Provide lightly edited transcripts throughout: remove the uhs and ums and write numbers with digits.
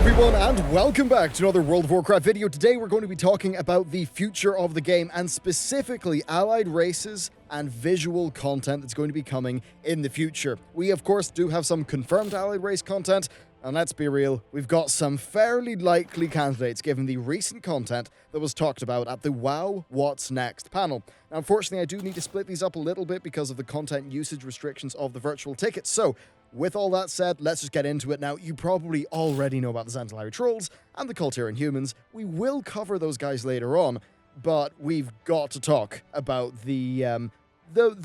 everyone, and welcome back to another World of Warcraft video. Today we're going to be talking about the future of the game, and specifically allied races and visual content that's going to be coming in the future. We, of course, do have some confirmed allied race content, and let's be real, we've got some fairly likely candidates given the recent content that was talked about at the WoW What's Next panel. Now, unfortunately, I do need to split these up a little bit because of the content usage restrictions of the virtual tickets, so with all that said, let's just get into it now. You probably already know about the Zandalari Trolls and the Kul'tiran humans. We will cover those guys later on, but we've got to talk about the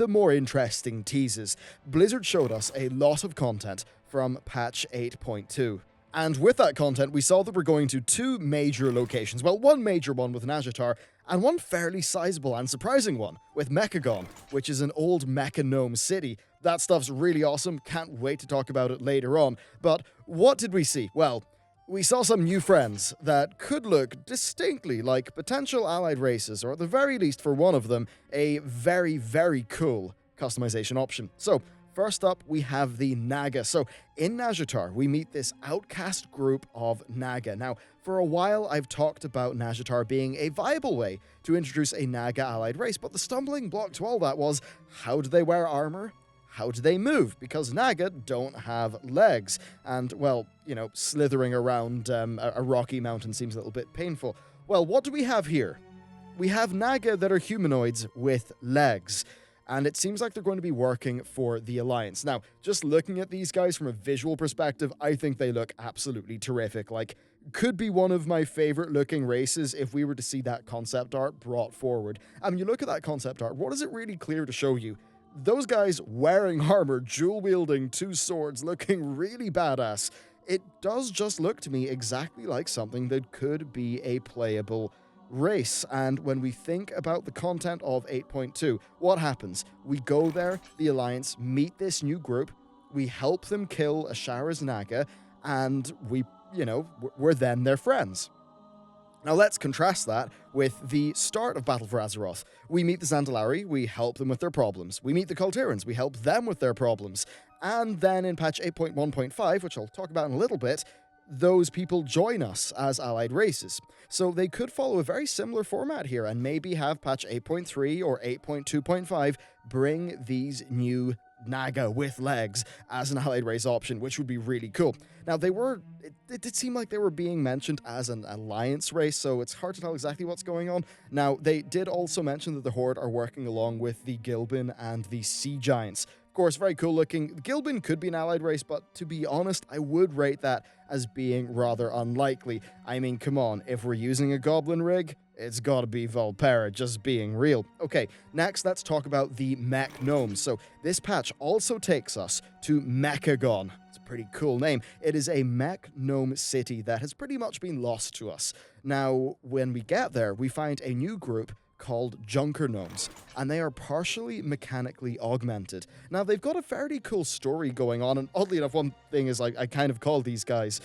more interesting teases. Blizzard showed us a lot of content from patch 8.2. And with that content, we saw that we're going to two major locations. Well, one major one with Nazjatar, and one fairly sizable and surprising one with Mechagon, which is an old mecha gnome city. That stuff's really awesome, can't wait to talk about it later on. But what did we see? Well, we saw some new friends that could look distinctly like potential allied races, or at the very least for one of them, a very, very cool customization option. So, first up, we have the Naga. So, in Nazjatar, we meet this outcast group of Naga. Now, for a while, I've talked about Nazjatar being a viable way to introduce a Naga allied race, but the stumbling block to all that was, how do they wear armor? How do they move? Because Naga don't have legs. And, well, you know, slithering around a rocky mountain seems a little bit painful. Well, what do we have here? We have Naga that are humanoids with legs. And it seems like they're going to be working for the Alliance. Now, just looking at these guys from a visual perspective, I think they look absolutely terrific. Like, could be one of my favorite looking races if we were to see that concept art brought forward. I mean, you look at that concept art, what is it really clear to show you? Those guys wearing armor, dual-wielding two swords, looking really badass. It does just look to me exactly like something that could be a playable race. And when we think about the content of 8.2, what happens? We go there, the Alliance, meet this new group, we help them kill Ashara's Naga, and we're then their friends. Now let's contrast that with the start of Battle for Azeroth. We meet the Zandalari, we help them with their problems. We meet the Kul'tirans, we help them with their problems. And then in patch 8.1.5, which I'll talk about in a little bit, those people join us as allied races. So they could follow a very similar format here and maybe have patch 8.3 or 8.2.5 bring these new Naga with legs as an allied race option, which would be really cool. Now, it did seem like they were being mentioned as an alliance race, so it's hard to tell exactly what's going on. Now, they did also mention that the Horde are working along with the Goblen and the Sea Giants. Of course, very cool looking. Goblen could be an allied race, but to be honest, I would rate that as being rather unlikely. I mean, come on, if we're using a Goblin rig, it's gotta be Volpera, just being real. Okay, next let's talk about the Mech Gnomes. So this patch also takes us to Mechagon. It's a pretty cool name. It is a Mech Gnome city that has pretty much been lost to us. Now, when we get there, we find a new group called Junker Gnomes, and they are partially mechanically augmented. Now, they've got a fairly cool story going on, and oddly enough, one thing is I kind of called these guys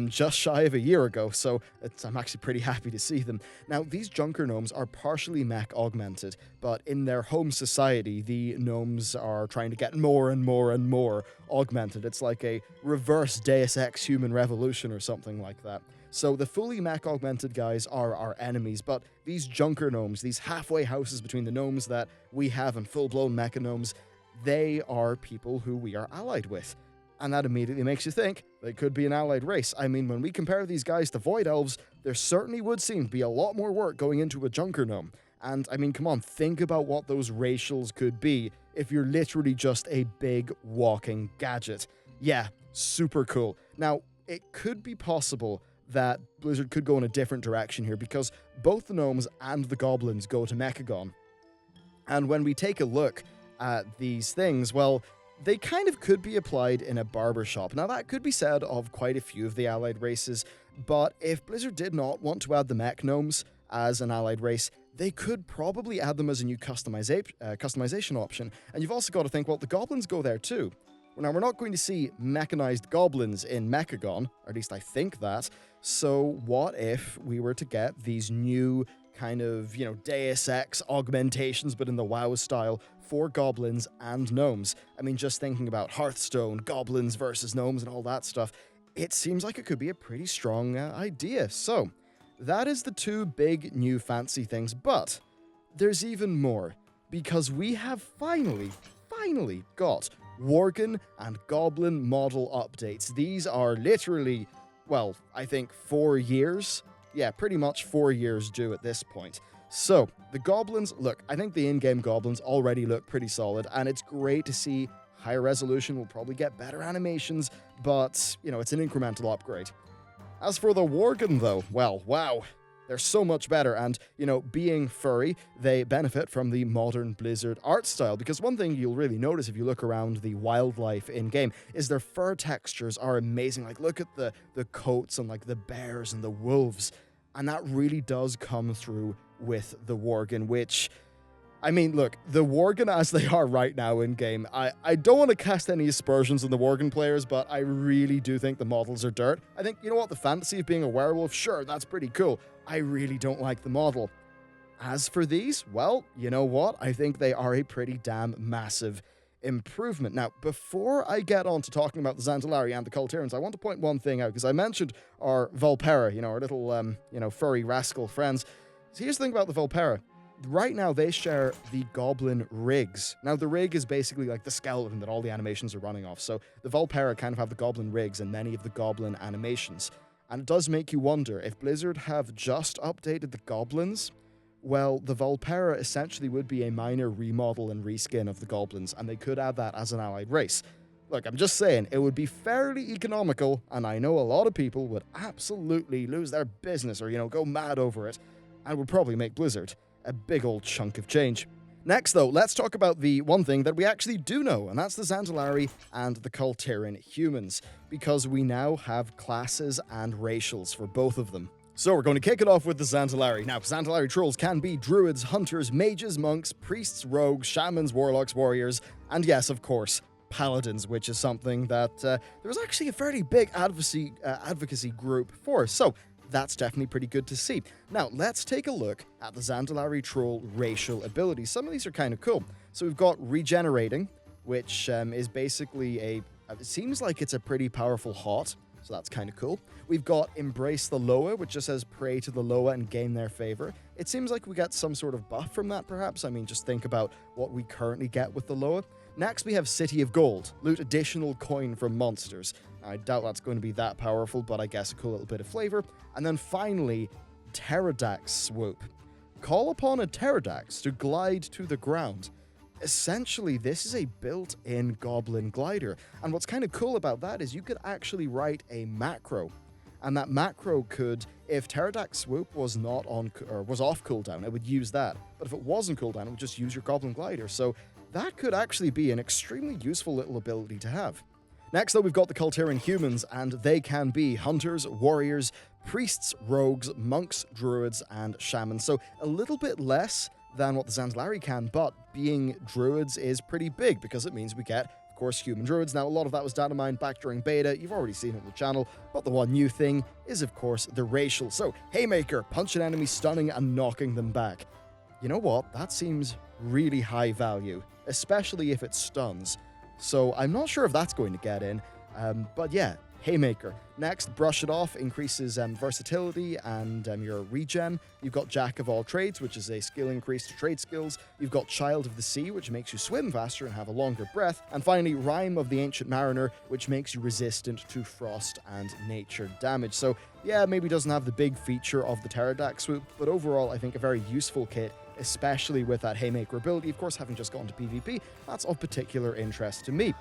just shy of a year ago, so I'm actually pretty happy to see them. Now, these Junker Gnomes are partially mech augmented, but in their home society, the gnomes are trying to get more and more and more augmented. It's like a reverse Deus Ex Human Revolution or something like that. So the fully mech augmented guys are our enemies, but these Junker Gnomes, these halfway houses between the gnomes that we have and full-blown mecha gnomes, they are people who we are allied with. And that immediately makes you think they could be an allied race. I mean, when we compare these guys to Void Elves, there certainly would seem to be a lot more work going into a Junker Gnome. And I mean, come on, think about what those racials could be if you're literally just a big walking gadget. Yeah, super cool. Now, it could be possible that Blizzard could go in a different direction here, because both the gnomes and the goblins go to Mechagon. And when we take a look at these things, well, they kind of could be applied in a barbershop. Now, that could be said of quite a few of the allied races, but if Blizzard did not want to add the mech gnomes as an allied race, they could probably add them as a new customization option. And you've also got to think, well, the goblins go there too. Now, we're not going to see mechanized goblins in Mechagon, or at least I think that. So what if we were to get these new kind of, Deus Ex augmentations, but in the WoW style, for goblins and gnomes? I mean, just thinking about Hearthstone, goblins versus gnomes and all that stuff, it seems like it could be a pretty strong idea. So, that is the two big new fancy things, but there's even more, because we have finally got Worgen and Goblen model updates. These are literally, well, I think 4 years. Yeah, pretty much 4 years due at this point. So, the goblins, look, I think the in-game goblins already look pretty solid, and it's great to see higher resolution. We'll probably get better animations, but, you know, it's an incremental upgrade. As for the Worgen, though, well, wow. They're so much better, and, you know, being furry, they benefit from the modern Blizzard art style, because one thing you'll really notice if you look around the wildlife in-game is their fur textures are amazing. Like, look at the coats and, like, the bears and the wolves, and that really does come through with the Worgen, which... I mean, look, the Worgen as they are right now in-game, I don't want to cast any aspersions on the Worgen players, but I really do think the models are dirt. I think, you know what, the fantasy of being a werewolf, sure, that's pretty cool. I really don't like the model. As for these, well, you know what, I think they are a pretty damn massive improvement. Now, before I get on to talking about the Zandalari and the Kul'tirans, I want to point one thing out, because I mentioned our Vulpera, you know, our little, furry rascal friends. So here's the thing about the Vulpera. Right now, they share the Goblin rigs. Now, the rig is basically like the skeleton that all the animations are running off. So the Vulpera kind of have the Goblin rigs and many of the Goblin animations. And it does make you wonder, if Blizzard have just updated the Goblins, well, the Vulpera essentially would be a minor remodel and reskin of the Goblins, and they could add that as an allied race. Look, I'm just saying, it would be fairly economical, and I know a lot of people would absolutely lose their business or, you know, go mad over it, and would probably make Blizzard a big old chunk of change. Next, though, let's talk about the one thing that we actually do know, and that's the Zandalari and the Kul'tiran humans, because we now have classes and racials for both of them. So we're going to kick it off with the Zandalari. Now, Zandalari Trolls can be druids, hunters, mages, monks, priests, rogues, shamans, warlocks, warriors, and yes, of course, paladins, which is something that there was actually a fairly big advocacy group for. So that's definitely pretty good to see. Now, let's take a look at the Zandalari Troll racial abilities. Some of these are kind of cool. So we've got Regenerating, which is basically it seems like it's a pretty powerful hot, so that's kind of cool. We've got Embrace the Loa, which just says pray to the Loa and gain their favor. It seems like we get some sort of buff from that, perhaps. I mean, just think about what we currently get with the Loa. Next, we have City of Gold. Loot additional coin from monsters. I doubt that's going to be that powerful, but I guess a cool little bit of flavor. And then finally, Pterodax Swoop. Call upon a Pterodax to glide to the ground. Essentially, this is a built-in Goblin glider. And what's kind of cool about that is you could actually write a macro. And that macro could, if Pterodax Swoop was not on or was off cooldown, it would use that. But if it wasn't cooldown, it would just use your Goblin glider. So that could actually be an extremely useful little ability to have. Next, though, we've got the Kul'tiran humans, and they can be hunters, warriors, priests, rogues, monks, druids, and shamans. So a little bit less than what the Zandalari can, but being druids is pretty big because it means we get, of course, human druids. Now, a lot of that was data mined back during beta. You've already seen it on the channel, but the one new thing is, of course, the racial. So, Haymaker, punch an enemy, stunning and knocking them back. You know what? That seems really high value, especially if it stuns. So I'm not sure if that's going to get in, but yeah, Haymaker. Next, Brush It Off increases versatility and your regen. You've got Jack of All Trades, which is a skill increase to trade skills. You've got Child of the Sea, which makes you swim faster and have a longer breath. And finally, Rhyme of the Ancient Mariner, which makes you resistant to frost and nature damage. So yeah, maybe doesn't have the big feature of the Pterodax Swoop, but overall I think a very useful kit, especially with that Haymaker ability. Of course, having just gone to PvP, that's of particular interest to me.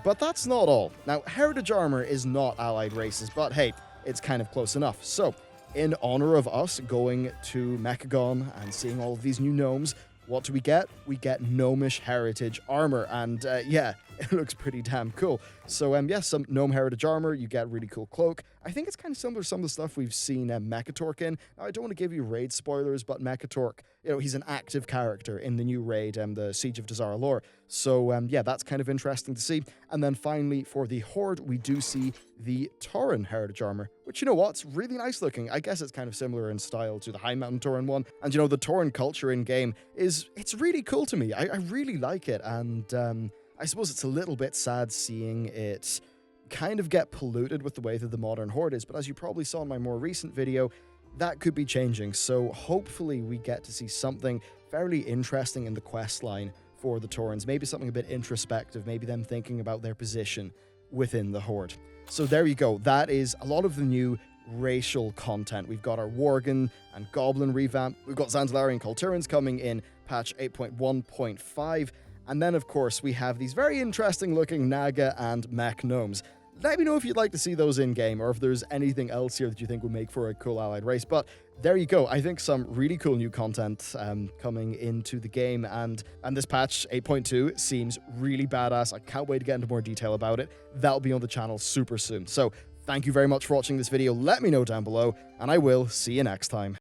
But that's not all. Now, Heritage Armour is not allied races, but hey, it's kind of close enough. So, in honor of us going to Mechagon and seeing all of these new gnomes, what do we get? We get Gnomish Heritage Armour, and yeah, it looks pretty damn cool. So yes, some Gnome Heritage Armour, you get a really cool cloak. I think it's kind of similar to some of the stuff we've seen Mechatork in. Now, I don't want to give you raid spoilers, but Mechatork, you know, he's an active character in the new raid, the Siege of Dazar'alor. So yeah, that's kind of interesting to see. And then finally, for the Horde, we do see the Tauren Heritage Armour, which, you know what, it's really nice looking. I guess it's kind of similar in style to the High Mountain Tauren one. And, you know, the Tauren culture in-game it's really cool to me. I really like it. And I suppose it's a little bit sad seeing it kind of get polluted with the way that the modern horde is. But as you probably saw in my more recent video, that could be changing. So hopefully we get to see something fairly interesting in the quest line for the Taurens. Maybe something a bit introspective, maybe them thinking about their position within the horde. So there you go. That is a lot of the new racial content. We've got our Worgen and Goblen revamp. We've got Zandalari Kul'tirans coming in patch 8.1.5. And then, of course, we have these very interesting looking Naga and mech gnomes. Let me know if you'd like to see those in-game, or if there's anything else here that you think would make for a cool allied race. But there you go. I think some really cool new content coming into the game, and this patch 8.2 seems really badass. I can't wait to get into more detail about it. That'll be on the channel super soon. So thank you very much for watching this video. Let me know down below, and I will see you next time.